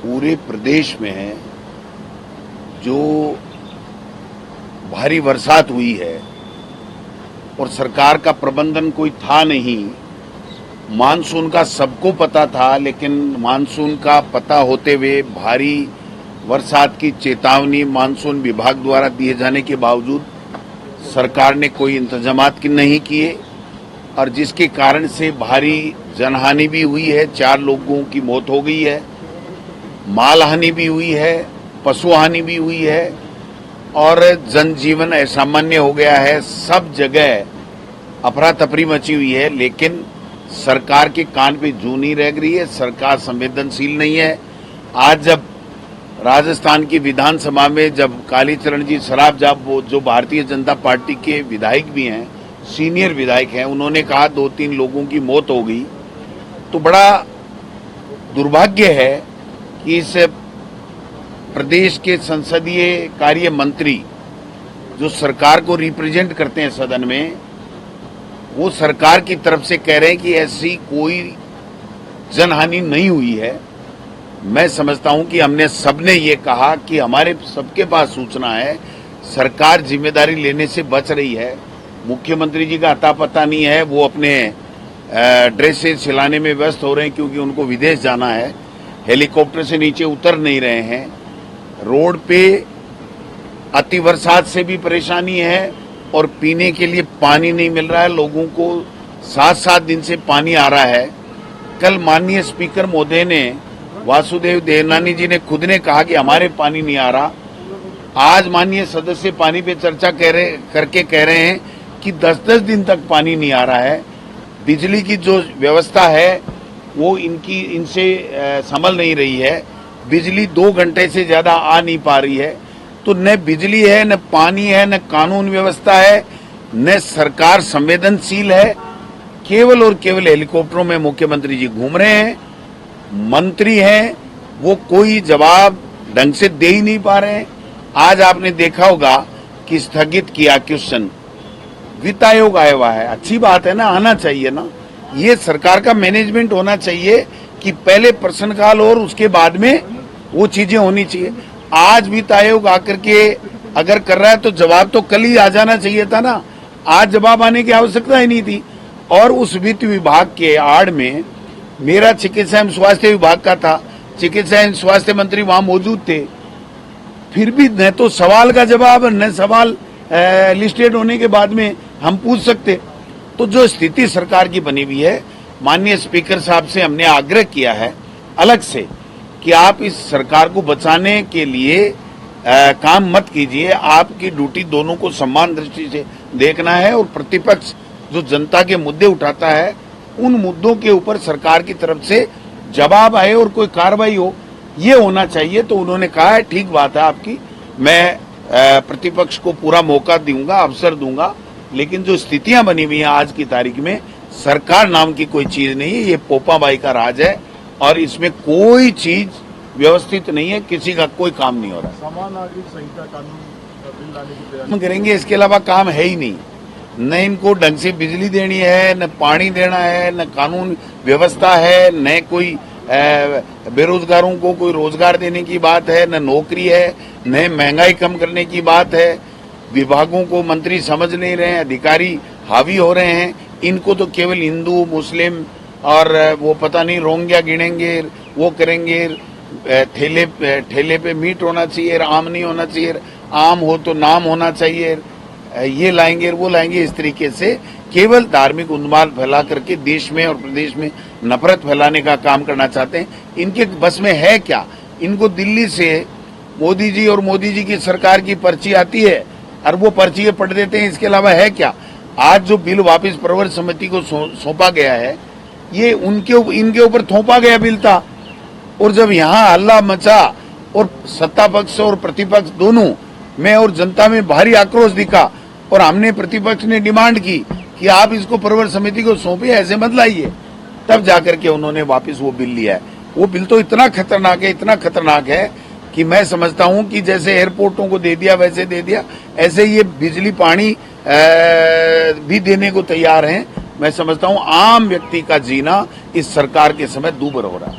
पूरे प्रदेश में जो भारी बरसात हुई है और सरकार का प्रबंधन कोई था नहीं। मानसून का सबको पता था, लेकिन मानसून का पता होते हुए भारी बरसात की चेतावनी मानसून विभाग द्वारा दिए जाने के बावजूद सरकार ने कोई इंतजामात नहीं किए और जिसके कारण से भारी जनहानि भी हुई है। 4 लोगों की मौत हो गई है, माल हानि भी हुई है, पशु हानि भी हुई है और जनजीवन असामान्य हो गया है। सब जगह अफरा तफरी मची हुई है, लेकिन सरकार के कान पे जूं नहीं रह रही है। सरकार संवेदनशील नहीं है। आज जब राजस्थान की विधानसभा में जब कालीचरण जी सराफ जो भारतीय जनता पार्टी के विधायक भी हैं, सीनियर विधायक हैं, उन्होंने कहा 2-3 लोगों की मौत हो गई, तो बड़ा दुर्भाग्य है कि इस प्रदेश के संसदीय कार्य मंत्री जो सरकार को रिप्रेजेंट करते हैं सदन में, वो सरकार की तरफ से कह रहे हैं कि ऐसी कोई जनहानि नहीं हुई है। मैं समझता हूं कि हमने सबने ये कहा कि हमारे सबके पास सूचना है, सरकार जिम्मेदारी लेने से बच रही है। मुख्यमंत्री जी का अता पता नहीं है, वो अपने ड्रेसेज सिलाने में व्यस्त हो रहे हैं क्योंकि उनको विदेश जाना है। हेलीकॉप्टर से नीचे उतर नहीं रहे हैं। रोड पे अति बरसात से भी परेशानी है और पीने के लिए पानी नहीं मिल रहा है। लोगों को 7-7 दिन से पानी आ रहा है। कल माननीय स्पीकर महोदय ने, वासुदेव देवनानी जी ने खुद ने कहा कि हमारे पानी नहीं आ रहा। आज माननीय सदस्य पानी पे चर्चा करके कह रहे हैं कि 10-10 दिन तक पानी नहीं आ रहा है। बिजली की जो व्यवस्था है वो इनसे संभल नहीं रही है। बिजली 2 घंटे से ज्यादा आ नहीं पा रही है। तो न बिजली है, न पानी है, न कानून व्यवस्था है, न सरकार संवेदनशील है। केवल और केवल हेलीकॉप्टरों में मुख्यमंत्री जी घूम रहे हैं। मंत्री हैं, वो कोई जवाब ढंग से दे ही नहीं पा रहे हैं। आज आपने देखा होगा कि स्थगित किया क्वेश्चन, वित्त आयोग आया हुआ है, अच्छी बात है ना, आना चाहिए ना। ये सरकार का मैनेजमेंट होना चाहिए कि पहले प्रश्नकाल और उसके बाद में वो चीजें होनी चाहिए। आज वित्त आयोग आकर के अगर कर रहा है तो जवाब तो कल ही आ जाना चाहिए था ना। आज जवाब आने की आवश्यकता ही नहीं थी। और उस वित्त विभाग के आड़ में मेरा चिकित्सा एवं स्वास्थ्य विभाग का था, चिकित्सा एवं स्वास्थ्य मंत्री वहां मौजूद थे, फिर भी न तो सवाल का जवाब न सवाल लिस्टेड होने के बाद में हम पूछ सकते। तो जो स्थिति सरकार की बनी हुई है, माननीय स्पीकर साहब से हमने आग्रह किया है अलग से कि आप इस सरकार को बचाने के लिए काम मत कीजिए। आपकी ड्यूटी दोनों को समान दृष्टि से देखना है और प्रतिपक्ष जो जनता के मुद्दे उठाता है, उन मुद्दों के ऊपर सरकार की तरफ से जवाब आए और कोई कार्रवाई हो, ये होना चाहिए। तो उन्होंने कहा है ठीक बात है आपकी, मैं प्रतिपक्ष को पूरा मौका दूंगा, अवसर दूंगा, लेकिन जो स्थितियां बनी हुई हैं आज की तारीख में, सरकार नाम की कोई चीज नहीं है। ये पोपाबाई का राज है और इसमें कोई चीज व्यवस्थित नहीं है, किसी का कोई काम नहीं हो रहा। समान नागरिक संहिता कानून बिल लाने की तैयारी हम करेंगे, इसके अलावा काम है ही नहीं। न इनको ढंग से बिजली देनी है, न पानी देना है, न कानून व्यवस्था है, न कोई बेरोजगारों को कोई रोजगार देने की बात है, न नौकरी है, न महंगाई कम करने की बात है। विभागों को मंत्री समझ नहीं रहे हैं, अधिकारी हावी हो रहे हैं। इनको तो केवल हिंदू, मुस्लिम और वो पता नहीं रोंगिया गिनेंगे, वो करेंगे। ठेले पे मीट होना चाहिए, आम नहीं होना चाहिए, आम हो तो नाम होना चाहिए, ये लाएंगे वो लाएंगे। इस तरीके से केवल धार्मिक उन्माद फैला करके देश में और प्रदेश में नफरत फैलाने का काम करना चाहते हैं। इनके बस में है क्या? इनको दिल्ली से मोदी जी और मोदी जी की सरकार की पर्ची आती है और वो पर्ची पढ़ देते हैं, इसके अलावा है क्या? आज जो बिल वापस प्रवर समिति को सौंपा गया है, ये इनके ऊपर थोपा गया बिल था। और जब यहाँ हल्ला मचा और सत्ता पक्ष और प्रतिपक्ष दोनों में और जनता में भारी आक्रोश दिखा और हमने प्रतिपक्ष ने डिमांड की कि आप इसको प्रवर समिति को सौंपिए, ऐसे मत लाइए, तब जाकर के उन्होंने वापस वो बिल लिया है। वो बिल तो इतना खतरनाक है कि मैं समझता हूं कि जैसे एयरपोर्टों को दे दिया वैसे दे दिया, ऐसे ये बिजली पानी भी देने को तैयार हैं। मैं समझता हूं आम व्यक्ति का जीना इस सरकार के समय दूभर हो रहा है।